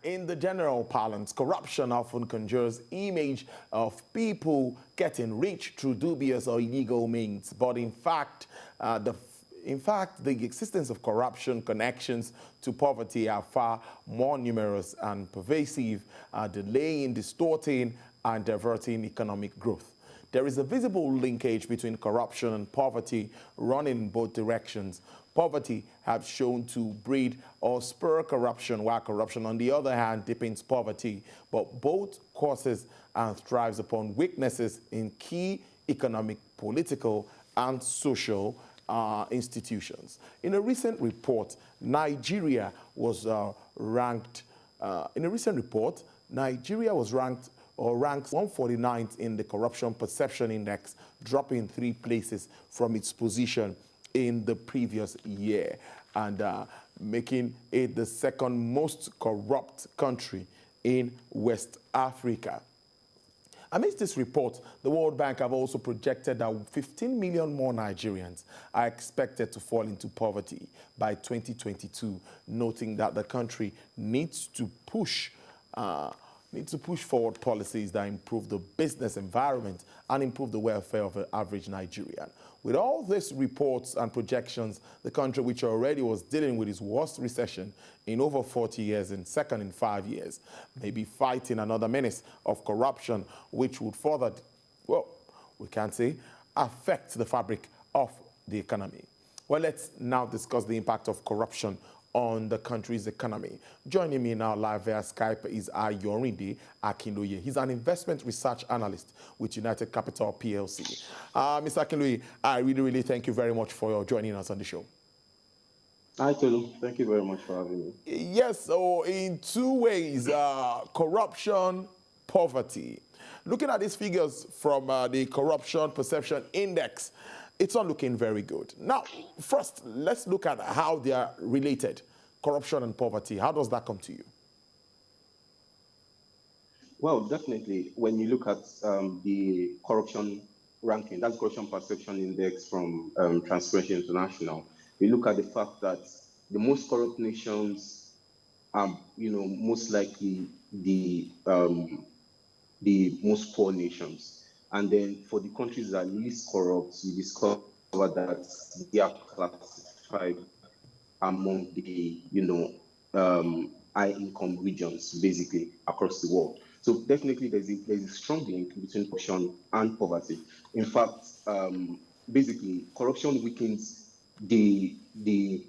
in the general parlance, corruption often conjures image of people getting rich through dubious or illegal means. But in fact, the existence of corruption connections to poverty are far more numerous and pervasive, delaying, distorting, and diverting economic growth. There is a visible linkage between corruption and poverty running in both directions. Poverty has shown to breed or spur corruption, while corruption, on the other hand, deepens poverty. But both causes and thrives upon weaknesses in key economic, political, and social institutions. In a recent report, Nigeria was ranked. Nigeria was ranked or ranks 149th in the Corruption Perception Index, dropping 3 places from its position in the previous year, and making it the second most corrupt country in West Africa. Amidst this report, the World Bank have also projected that 15 million more Nigerians are expected to fall into poverty by 2022, noting that the country needs to push forward policies that improve the business environment and improve the welfare of the average Nigerian. With all these reports and projections, the country, which already was dealing with its worst recession in over 40 years and second in 5 years, may be fighting another menace of corruption, which would further, well, we can't say, affect the fabric of the economy. Well, let's now discuss the impact of corruption on the country's economy. Joining me now live via Skype is Ayorinde Akinloye. He's an investment research analyst with United Capital PLC. Mr. Akinloye, I really thank you very much for joining us on the show. Hi, Tolu. Thank you very much for having me. Yes, so in 2 ways, corruption, poverty. Looking at these figures from the Corruption Perception Index, it's not looking very good. Now, first, let's look at how they are related, corruption and poverty. How does that come to you? Well, definitely, when you look at the corruption ranking, that's Corruption Perception Index from Transparency International, you look at the fact that the most corrupt nations are, most likely the most poor nations. And then for the countries that are least corrupt, you discover that they are classified among the, high income regions, basically, across the world. So definitely there's a strong link between corruption and poverty. In fact, basically, corruption weakens the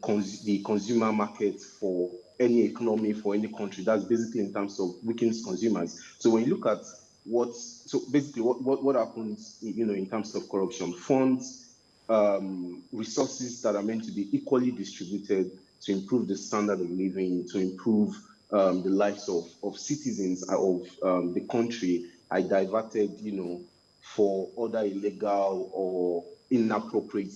consumer market for any economy, for any country. That's basically in terms of weakens consumers. So when you look at what happens, in terms of corruption, funds, resources that are meant to be equally distributed to improve the standard of living, to improve the lives of citizens of the country, are diverted, for other illegal or inappropriate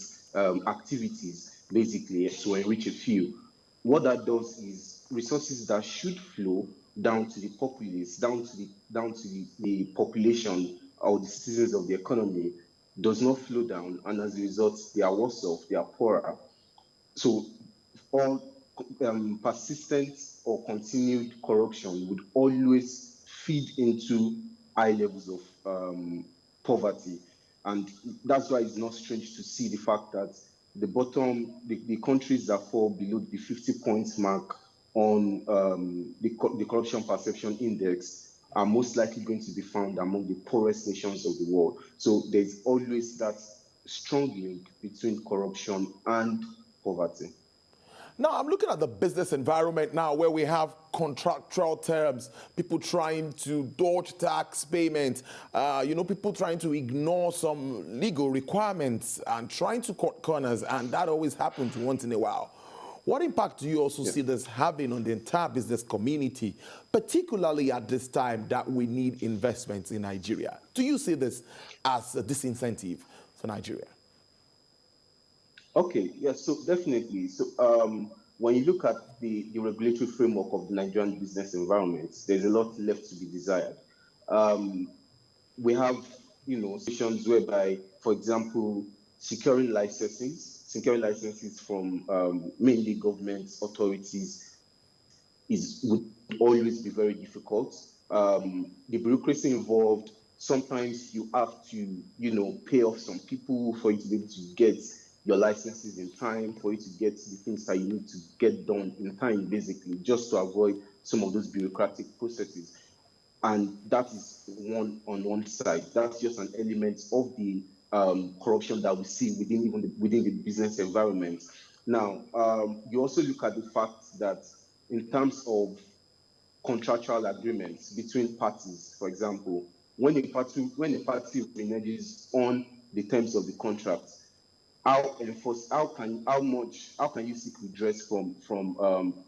activities, basically, to enrich a few. What that does is resources that should flow down to the populace, down to the population or the citizens of the economy, does not flow down, and as a result, they are worse off, they are poorer. So all persistent or continued corruption would always feed into high levels of poverty. And that's why it's not strange to see the fact that the countries that fall below the 50 points mark on the Corruption Perception Index are most likely going to be found among the poorest nations of the world. So there's always that strong link between corruption and poverty. Now, I'm looking at the business environment now where we have contractual terms, people trying to dodge tax payments, people trying to ignore some legal requirements and trying to cut corners, and that always happens once in a while. What impact do you also see this having on the entire business community, particularly at this time that we need investments in Nigeria? Do you see this as a disincentive for Nigeria? Okay, yes, so definitely. So when you look at the regulatory framework of the Nigerian business environment, there's a lot left to be desired. We have, situations whereby, for example, securing licenses from mainly government authorities would always be very difficult. The bureaucracy involved, sometimes you have to, pay off some people for you to be able to get your licenses in time, for you to get the things that you need to get done in time, basically, just to avoid some of those bureaucratic processes. And that is one on one side. That's just an element of the corruption that we see within within the business environment. Now, you also look at the fact that in terms of contractual agreements between parties, for example, when a party reneges on the terms of the contract, how can you seek redress from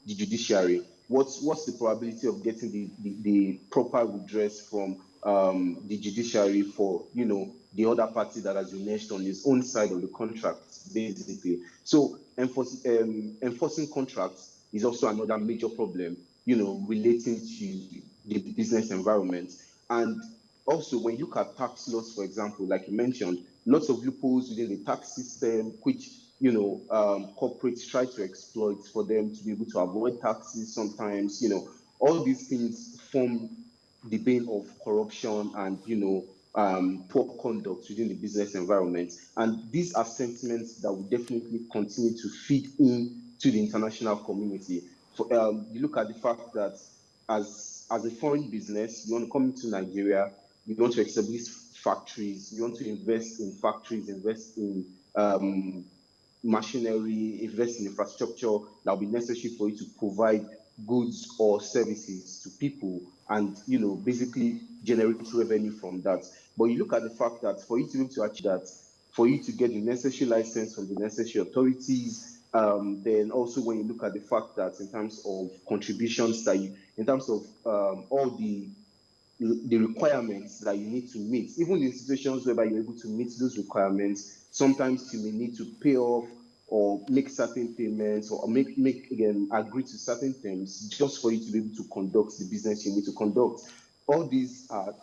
the judiciary? What's the probability of getting the proper redress from the judiciary for the other party that has reneged on his own side of the contract, basically? So enforcing contracts is also another major problem, relating to the business environment. And also, when you look at tax laws, for example, like you mentioned, lots of loopholes within the tax system, which corporates try to exploit for them to be able to avoid taxes. Sometimes, all these things form the bane of corruption and poor conduct within the business environment. And these are sentiments that will definitely continue to feed in to the international community. You look at the fact that as a foreign business, you want to come into Nigeria, you want to establish factories, you want to invest in factories, invest in machinery, invest in infrastructure that will be necessary for you to provide goods or services to people and basically generate revenue from that. But you look at the fact that for you to be able to achieve that, for you to get the necessary license from the necessary authorities, then also when you look at the fact that in terms of contributions that in terms of all the requirements that you need to meet, even in situations whereby you're able to meet those requirements, sometimes you may need to pay off or make certain payments or agree to certain terms just for you to be able to conduct the business you need to conduct. All these are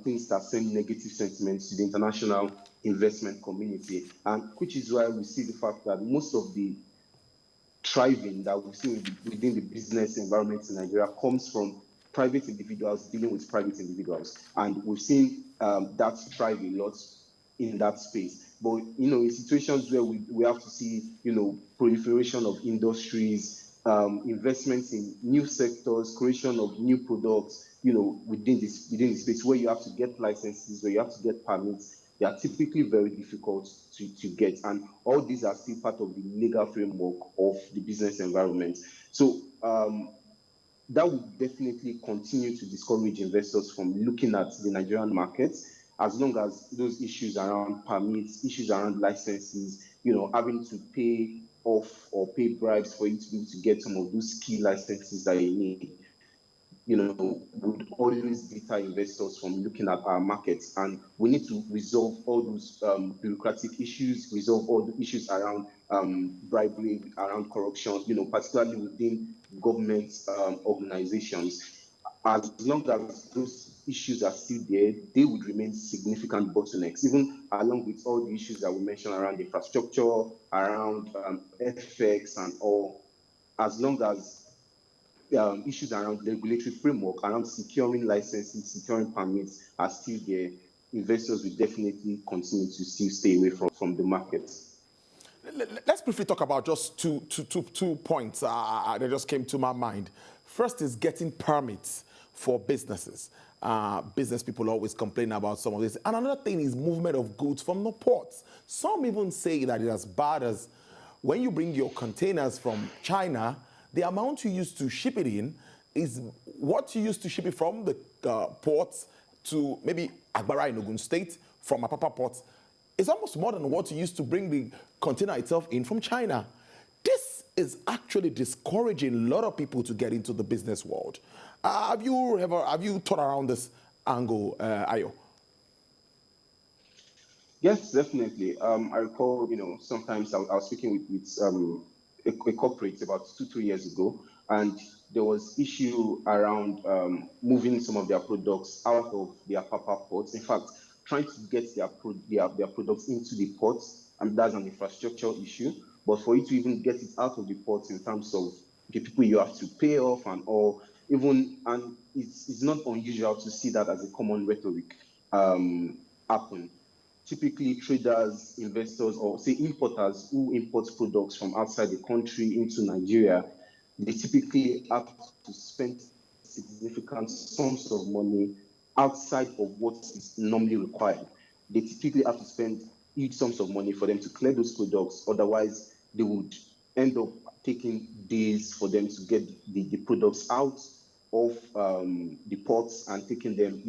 things that send negative sentiments to the international investment community, and which is why we see the fact that most of the thriving that we see within the business environment in Nigeria comes from private individuals dealing with private individuals. And we've seen that thrive a lot in that space. But, in situations where we have to see, proliferation of industries, investments in new sectors, creation of new products, within the space where you have to get licenses, where you have to get permits, they are typically very difficult to get. And all these are still part of the legal framework of the business environment. So that would definitely continue to discourage investors from looking at the Nigerian market, as long as those issues around permits, issues around licenses, having to pay off or pay bribes for you to be able to get some of those key licenses that you need, would always deter investors from looking at our markets. And we need to resolve all those bureaucratic issues, resolve all the issues around bribery, around corruption, particularly within government organizations. As long as those issues are still there, they would remain significant bottlenecks, even along with all the issues that we mentioned around infrastructure, around FX and all. As long as issues around the regulatory framework, around securing licenses, securing permits are still there, investors will definitely continue to still stay away from the markets. Let's briefly talk about just two points that just came to my mind. First is getting permits for businesses. Business people always complain about some of this. And another thing is movement of goods from the ports. Some even say that it's as bad as when you bring your containers from China, the amount you used to ship it in is what you used to ship it from the ports to maybe Agbara in Ogun State, from Apapa ports. It's almost more than what you used to bring the container itself in from China. This is actually discouraging a lot of people to get into the business world. Have you thought around this angle, Ayo? Yes, definitely. I recall, sometimes I was speaking with a corporate about 2-3 years ago, and there was issue around moving some of their products out of their Apapa ports. In fact, trying to get their products into the ports, and that's an infrastructure issue. But for you to even get it out of the ports in terms of the people you have to pay off and all, even, and it's not unusual to see that as a common rhetoric happen. Typically, traders, investors, or say importers who import products from outside the country into Nigeria, they typically have to spend significant sums of money outside of what is normally required. They typically have to spend huge sums of money for them to clear those products. Otherwise, they would end up taking days for them to get the products out of the ports and taking them,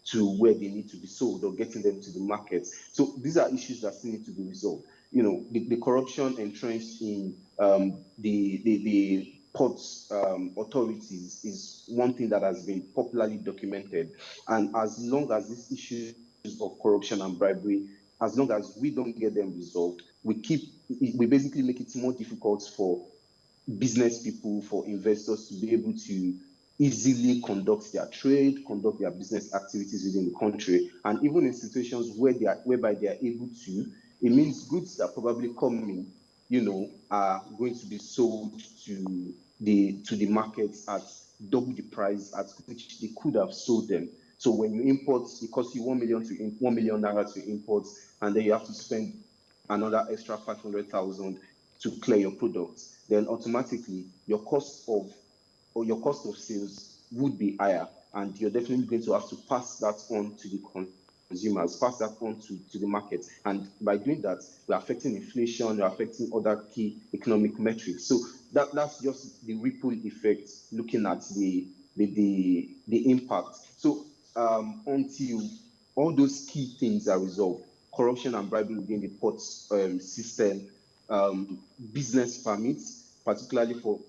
to where they need to be sold or getting them to the market. So these are issues that still need to be resolved. The corruption entrenched in the ports authorities is one thing that has been popularly documented. And as long as these issues of corruption and bribery, as long as we don't get them resolved, we basically make it more difficult for business people, for investors to be able to easily conduct their trade, conduct their business activities within the country. And even in situations whereby they are able to, it means goods that probably come in, are going to be sold to the markets at double the price at which they could have sold them. So when you import, it costs you 1 million naira to import, and then you have to spend another extra 500,000 to clear your products. Then automatically your cost of sales would be higher, and you're definitely going to have to pass that on to the consumers, pass that on to the market. And by doing that, we're affecting inflation, we're affecting other key economic metrics. So that's just the ripple effect, looking at the impact. So until all those key things are resolved, corruption and bribery within the ports system, business permits, particularly for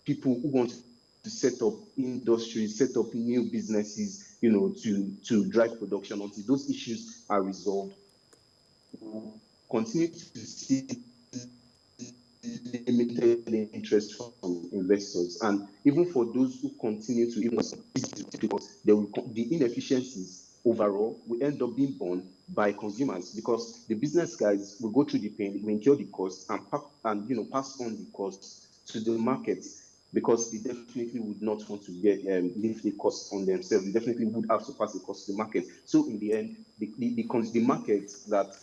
people who want to set up industries, set up new businesses, to drive production. Until those issues are resolved, we'll continue to see limited interest from investors. And even for those who continue to invest, because the inefficiencies overall will end up being borne by consumers, because the business guys will go through the pain, will incur the cost, and pass on the costs to the market, because they definitely would not want to leave the cost on themselves. They definitely would have to pass the cost to the market. So in the end, the market that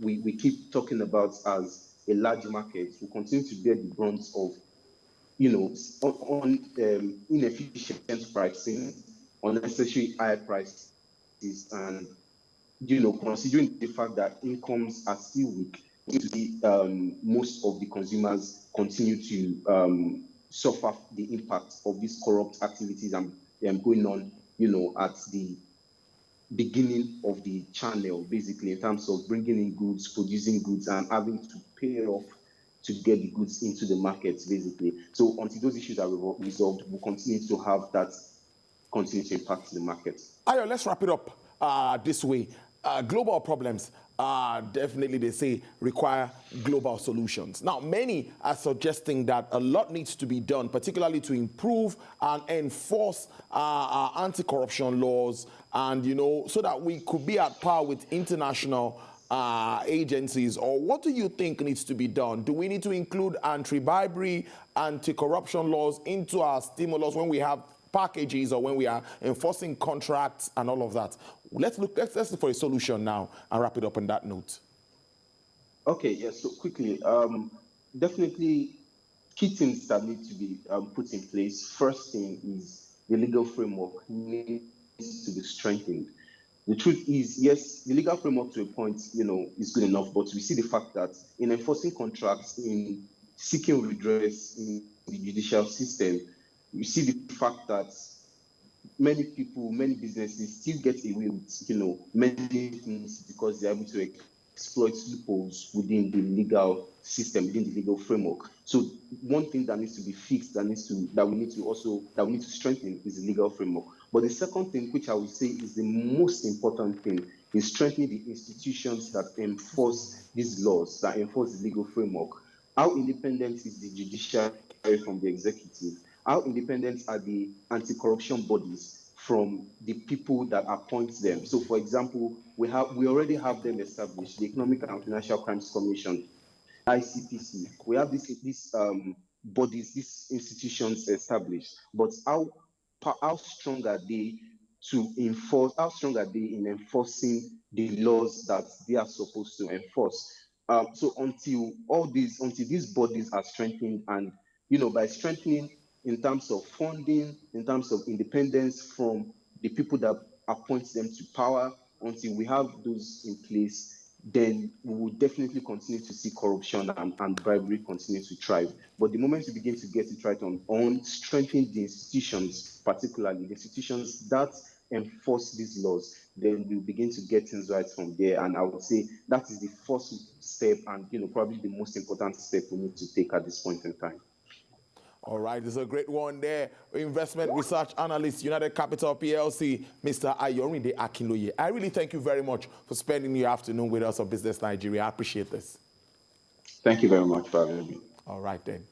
we keep talking about as a large market will continue to bear the brunt of inefficient pricing, unnecessary high prices, and considering the fact that incomes are still weak, we see most of the consumers continue to suffer the impact of these corrupt activities and going on, at the beginning of the channel, basically, in terms of bringing in goods, producing goods, and having to pay off to get the goods into the markets, basically. So until those issues are resolved, we'll continue to have that continue to impact the market. Ayo, let's wrap it up this way. Global problems definitely, they say, require global solutions. Now, many are suggesting that a lot needs to be done, particularly to improve and enforce our anti-corruption laws, and, so that we could be at par with international agencies. Or what do you think needs to be done? Do we need to include anti-bribery, anti-corruption laws into our stimulus when we have packages or when we are enforcing contracts and all of that? Let's look for a solution now and wrap it up on that note. Okay, yes. So quickly, definitely key things that need to be put in place. First thing is the legal framework needs to be strengthened. The truth is, yes, the legal framework to a point, is good enough, but we see the fact that in enforcing contracts, in seeking redress in the judicial system, you see the fact that many people, many businesses still get away with, many things because they're able to exploit loopholes within the legal system, within the legal framework. So one thing that needs to be fixed, that we need to strengthen, is the legal framework. But the second thing, which I would say is the most important thing, is strengthening the institutions that enforce these laws, that enforce the legal framework. How independent is the judiciary from the executive? How independent are the anti-corruption bodies from the people that appoint them? So, for example, we already have them established: the Economic and Financial Crimes Commission, ICPC. We have this bodies, these institutions established, but how strong are they to enforce? How strong are they in enforcing the laws that they are supposed to enforce? So until these bodies are strengthened, and by strengthening in terms of funding, in terms of independence from the people that appoint them to power, until we have those in place, then we will definitely continue to see corruption and bribery continue to thrive. But the moment we begin to get it right on strengthening the institutions, particularly the institutions that enforce these laws, then we'll begin to get things right from there. And I would say that is the first step, and probably the most important step we need to take at this point in time. All right, this is a great one there. Investment Research Analyst, United Capital PLC, Mr. Ayorinde Akinloye. I really thank you very much for spending your afternoon with us on Business Nigeria. I appreciate this. Thank you very much for having me. All right, then.